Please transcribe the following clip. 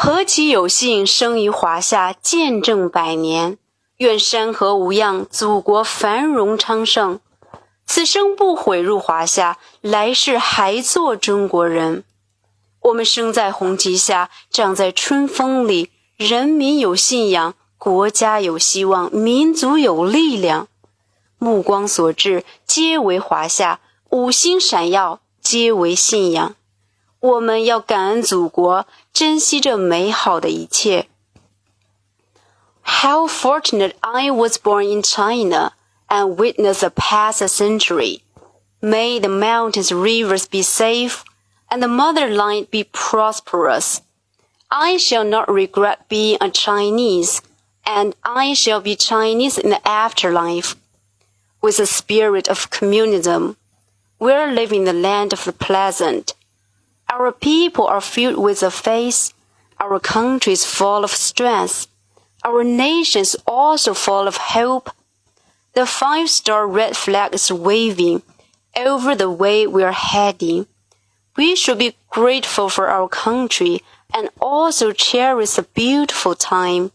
何其有幸生于华夏，见证百年。愿山河无恙，祖国繁荣昌盛。此生不悔入华夏，来世还做中国人。我们生在红旗下，长在春风里，人民有信仰，国家有希望，民族有力量。目光所至，皆为华夏，五星闪耀，皆为信仰。我们要感恩祖国，珍惜这美好的一切。How fortunate I was born in China and witnessed the past century. May the mountains, rivers be safe, and the motherland be prosperous. I shall not regret being a Chinese, and I shall be Chinese in the afterlife. With the spirit of communism, we are living in the land of the pleasant. Our people are filled with the faith. Our country is full of strength. Our nation is also full of hope. The 5-star red flag is waving over the way we are heading. We should be grateful for our country and also cherish the beautiful time.